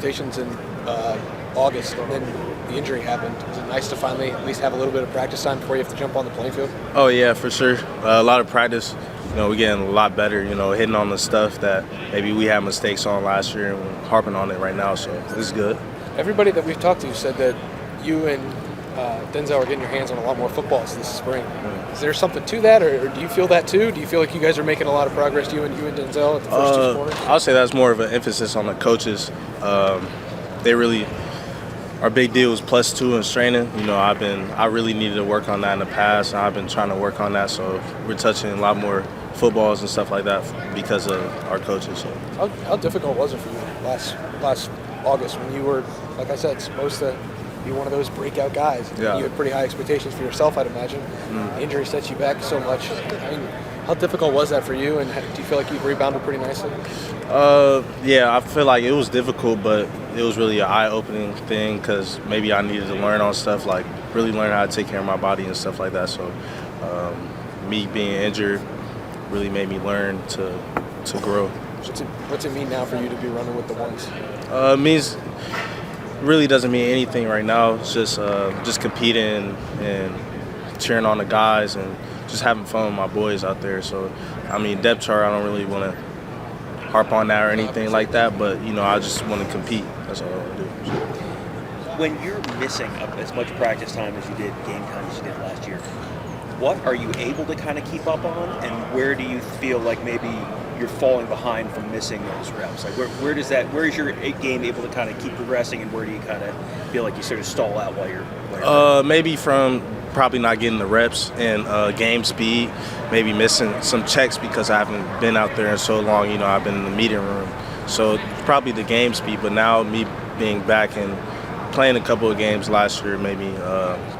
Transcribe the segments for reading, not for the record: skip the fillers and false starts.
expectations in August, and then the injury happened. Is it nice to finally at least have a little bit of practice time before you have to jump on the playing field? Oh, yeah, for sure. A lot of practice. We're getting a lot better, hitting on the stuff that maybe we had mistakes on last year, and we're harping on it right now, so this is good. Everybody that we've talked to said that you and Denzel are getting your hands on a lot more footballs this spring. Is there something to that, or do you feel that too? Do you feel like you guys are making a lot of progress, you and Denzel, at the first 2 quarters? I'll say that's more of an emphasis on the coaches. They really, our big deal was +2 in straining. I really needed to work on that in the past, and I've been trying to work on that. So we're touching a lot more footballs and stuff like that because of our coaches. So. How difficult was it for you last August when you were, like I said, supposed to be one of those breakout guys? Yeah. You had pretty high expectations for yourself, I'd imagine. The injury sets you back so much. I mean, how difficult was that for you, and do you feel like you've rebounded pretty nicely? Yeah, I feel like it was difficult, but it was really an eye-opening thing because maybe I needed to learn on stuff, like really learn how to take care of my body and stuff like that. So me being injured really made me learn to grow. What's it mean now for you to be running with the ones? It means really doesn't mean anything right now. It's just competing and cheering on the guys and just having fun with my boys out there. So, depth chart, I don't really want to harp on that or anything like that, but, I just want to compete. That's all I want to do. When you're missing as much practice time as you did, game time as you did last year, what are you able to kind of keep up on, and where do you feel like maybe you're falling behind from missing those reps? Like where is your game able to kind of keep progressing, and where do you kind of feel like you sort of stall out while you're maybe from probably not getting the reps and game speed, maybe missing some checks because I haven't been out there in so long. I've been in the meeting room, so probably the game speed. But now me being back and playing a couple of games last year made me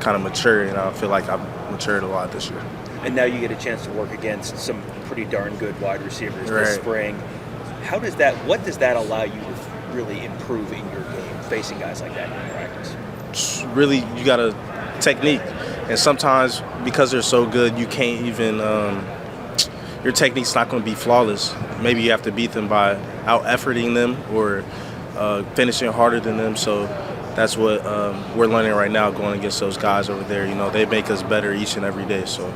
kind of mature, and I feel like I've matured a lot this year. And now you get a chance to work against some pretty darn good wide receivers this spring. What does that allow you to really improve in your game, facing guys like that in practice? Really, you got a technique. And sometimes, because they're so good, you can't even your technique's not going to be flawless. Maybe you have to beat them by out-efforting them or finishing harder than them. So that's what we're learning right now, going against those guys over there. They make us better each and every day. So.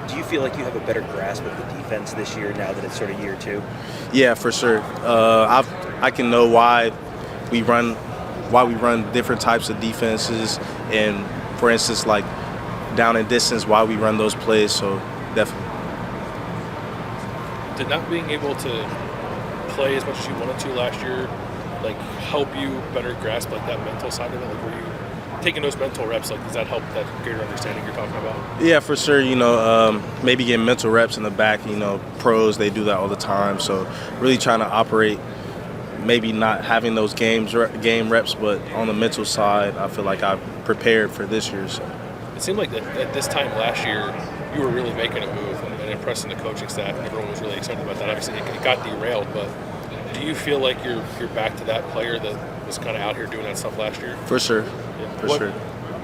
Do you feel like you have a better grasp of the defense this year now that it's sort of year 2? Yeah, for sure. I can know why we run different types of defenses, and for instance, like down and distance, why we run those plays. So definitely. Did not being able to play as much as you wanted to last year, like, help you better grasp like that mental side of it? Like, were you taking those mental reps, like, does that help that greater understanding you're talking about? Yeah, for sure. Maybe getting mental reps in the back. Pros, they do that all the time. So really trying to operate, maybe not having those game reps, but on the mental side, I feel like I prepared for this year. So. It seemed like at this time last year, you were really making a move and impressing the coaching staff, and everyone was really excited about that. Obviously, it got derailed, but do you feel like you're back to that player that was kind of out here doing that stuff last year? For sure. Yeah. For sure.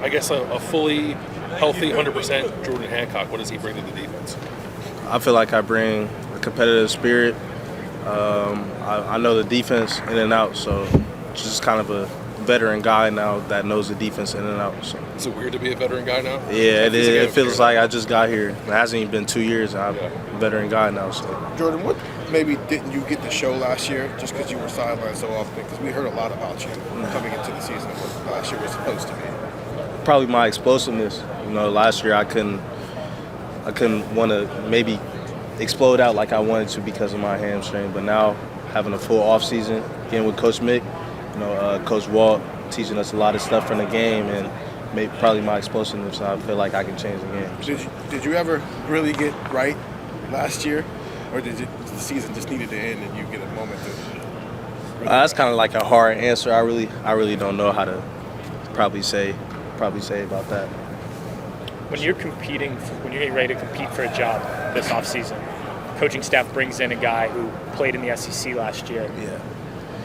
I guess a fully healthy 100% Jordan Hancock, what does he bring to the defense? I feel like I bring a competitive spirit. I know the defense in and out, so just kind of a veteran guy now that knows the defense in and out. So. Is it weird to be a veteran guy now? Yeah, it is. It feels like I just got here. It hasn't even been 2 years. I'm a veteran guy now. So. Jordan, what maybe didn't you get to show last year just because you were sidelined so often? Because we heard a lot about you coming into the season and what last year was supposed to be. Probably my explosiveness. Last year I couldn't want to maybe explode out like I wanted to because of my hamstring. But now having a full off season, getting with Coach Mick, Coach Walt teaching us a lot of stuff from the game, and probably my explosiveness. I feel like I can change the game. Did you ever really get right last year, or did the season just needed to end and you get a moment to? Really that's kind of like a hard answer. I really don't know how to probably say about that. When you're getting ready to compete for a job this offseason, coaching staff brings in a guy who played in the SEC last year. Yeah.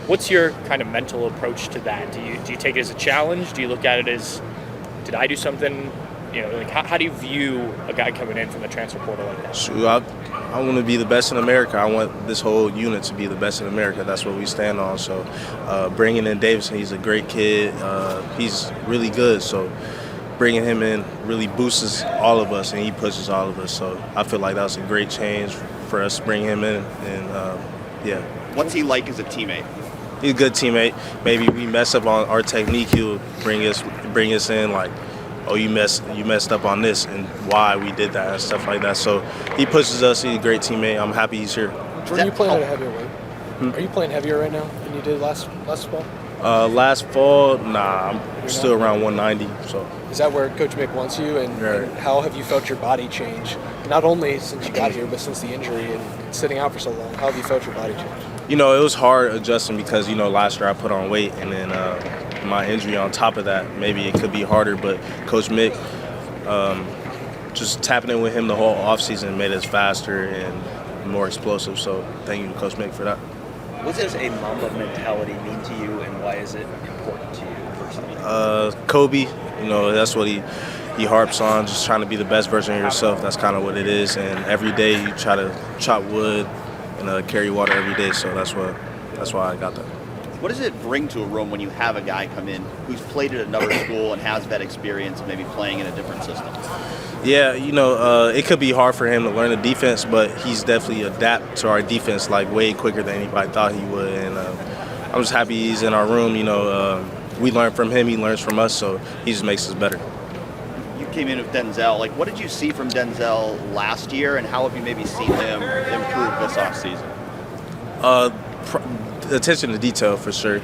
What's your kind of mental approach to that? Do you take it as a challenge? Do you look at it as, did I do something Like how do you view a guy coming in from the transfer portal like that? Shoot, I want to be the best in America. I want this whole unit to be the best in America. That's what we stand on. So bringing in Davidson, he's a great kid. He's really good. So bringing him in really boosts all of us, and he pushes all of us. So I feel like that was a great change for us to bring him in. And, yeah. What's he like as a teammate? He's a good teammate. Maybe we mess up on our technique, he'll bring us in like, oh, you messed up on this and why we did that and stuff like that. So he pushes us. He's a great teammate. I'm happy he's here. Jordan, you playing at a heavier weight? Are you playing heavier right now than you did last fall? Last fall, nah, I'm still around 190. So is that where Coach Mick wants you? And how have you felt your body change? Not only since you got here, but since the injury and sitting out for so long. How have you felt your body change? It was hard adjusting because last year I put on weight, and then my injury on top of that, maybe it could be harder. But Coach Mick, just tapping in with him the whole offseason made us faster and more explosive. So thank you, Coach Mick, for that. What does a Mamba mentality mean to you, and why is it important to you personally? Kobe, that's what he harps on, just trying to be the best version of yourself. That's kind of what it is. And every day you try to chop wood and carry water every day. So that's why I got that. What does it bring to a room when you have a guy come in who's played at another school and has that experience, maybe playing in a different system? Yeah, it could be hard for him to learn the defense, but he's definitely adapt to our defense like way quicker than anybody thought he would. And I'm just happy he's in our room. We learn from him, he learns from us, so he just makes us better. You came in with Denzel. Like, what did you see from Denzel last year, and how have you maybe seen him improve this offseason? Attention to detail for sure.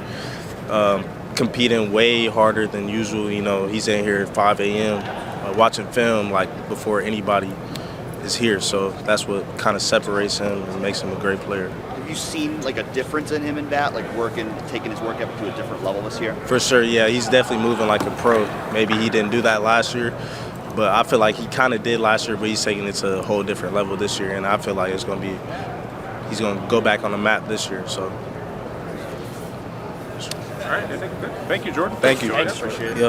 Competing way harder than usual. He's in here at 5 a.m. Watching film like before anybody is here. So that's what kind of separates him and makes him a great player. Have you seen like a difference in him in that, like taking his work up to a different level this year? For sure, yeah. He's definitely moving like a pro. Maybe he didn't do that last year, but I feel like he kind of did last year, but he's taking it to a whole different level this year, and I feel like he's going to go back on the map this year. So. All right, I think good. Thank you, Jordan. Thank you. Thanks, appreciate it. Yeah.